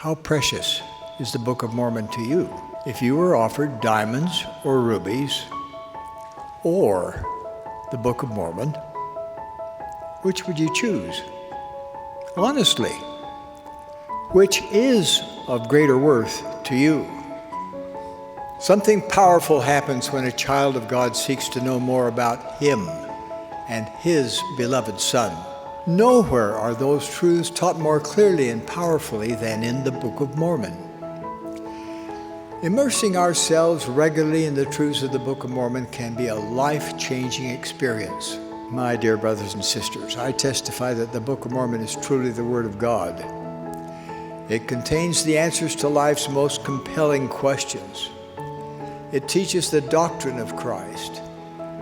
How precious is the Book of Mormon to you? If you were offered diamonds or rubies or the Book of Mormon, which would you choose? Honestly, which is of greater worth to you? Something powerful happens when a child of God seeks to know more about Him and His beloved Son. Nowhere are those truths taught more clearly and powerfully than in the Book of Mormon. Immersing ourselves regularly in the truths of the Book of Mormon can be a life-changing experience. My dear brothers and sisters, I testify that the Book of Mormon is truly the Word of God. It contains the answers to life's most compelling questions. It teaches the doctrine of Christ.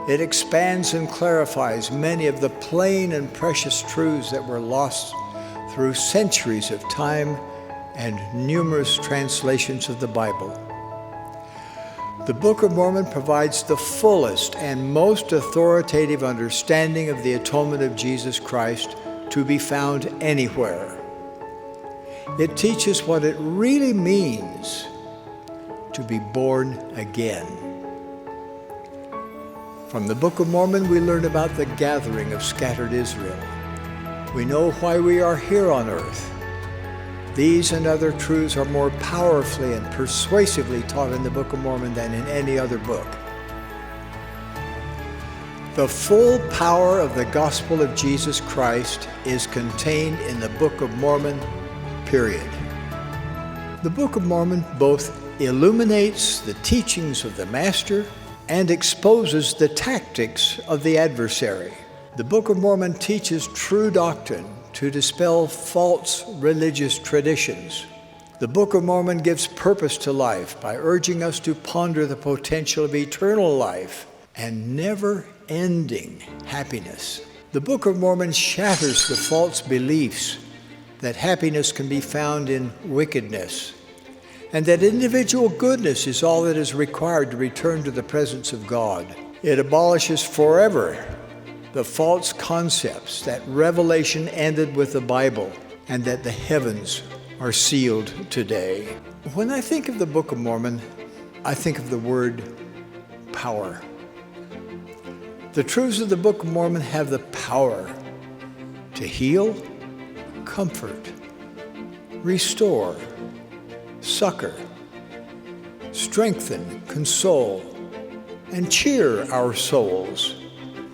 It expands and clarifies many of the plain and precious truths that were lost through centuries of time and numerous translations of the Bible. The Book of Mormon provides the fullest and most authoritative understanding of the atonement of Jesus Christ to be found anywhere. It teaches what it really means to be born again. From the Book of Mormon, we learn about the gathering of scattered Israel. We know why we are here on earth. These and other truths are more powerfully and persuasively taught in the Book of Mormon than in any other book. The full power of the gospel of Jesus Christ is contained in the Book of Mormon, period. The Book of Mormon both illuminates the teachings of the Master and exposes the tactics of the adversary. The Book of Mormon teaches true doctrine to dispel false religious traditions. The Book of Mormon gives purpose to life by urging us to ponder the potential of eternal life and never-ending happiness. The Book of Mormon shatters the false beliefs that happiness can be found in wickedness, and that individual goodness is all that is required to return to the presence of God. It abolishes forever the false concepts that Revelation ended with the Bible and that the heavens are sealed today. When I think of the Book of Mormon, I think of the word power. The truths of the Book of Mormon have the power to heal, comfort, restore, succor, strengthen, console, and cheer our souls.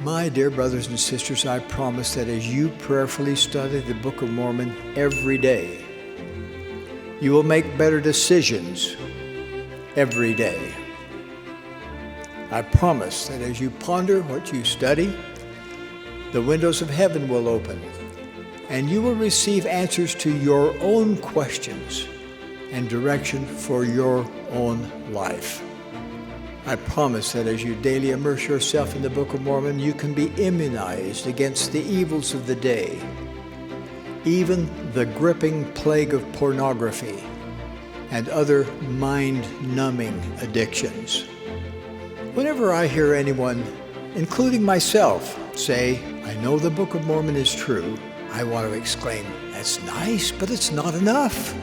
My dear brothers and sisters, I promise that as you prayerfully study the Book of Mormon every day, you will make better decisions every day. I promise that as you ponder what you study, the windows of heaven will open, and you will receive answers to your own questions and direction for your own life. I promise that as you daily immerse yourself in the Book of Mormon, you can be immunized against the evils of the day, even the gripping plague of pornography and other mind-numbing addictions. Whenever I hear anyone, including myself, say, "I know the Book of Mormon is true," I want to exclaim, "That's nice, but it's not enough."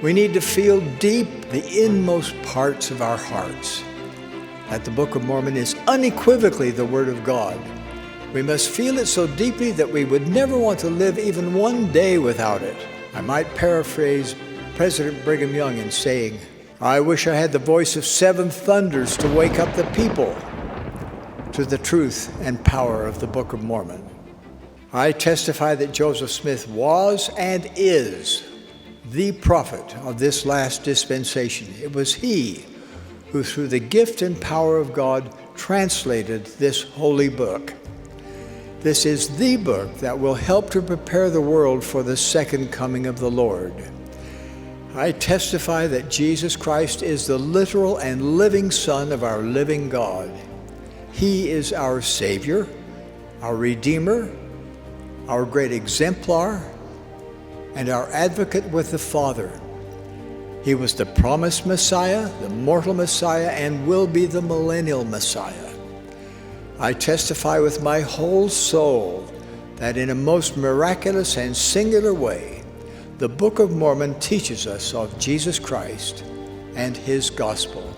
We need to feel deep the inmost parts of our hearts that the Book of Mormon is unequivocally the Word of God. We must feel it so deeply that we would never want to live even one day without it. I might paraphrase President Brigham Young in saying, "I wish I had the voice of seven thunders to wake up the people to the truth and power of the Book of Mormon." I testify that Joseph Smith was and is the prophet of this last dispensation. It was he who, through the gift and power of God, translated this holy book. This is the book that will help to prepare the world for the second coming of the Lord. I testify that Jesus Christ is the literal and living Son of our living God. He is our Savior, our Redeemer, our great exemplar, and our advocate with the Father. He was the promised Messiah, the mortal Messiah, and will be the millennial Messiah. I testify with my whole soul that in a most miraculous and singular way, The Book of Mormon teaches us of Jesus Christ and His gospel.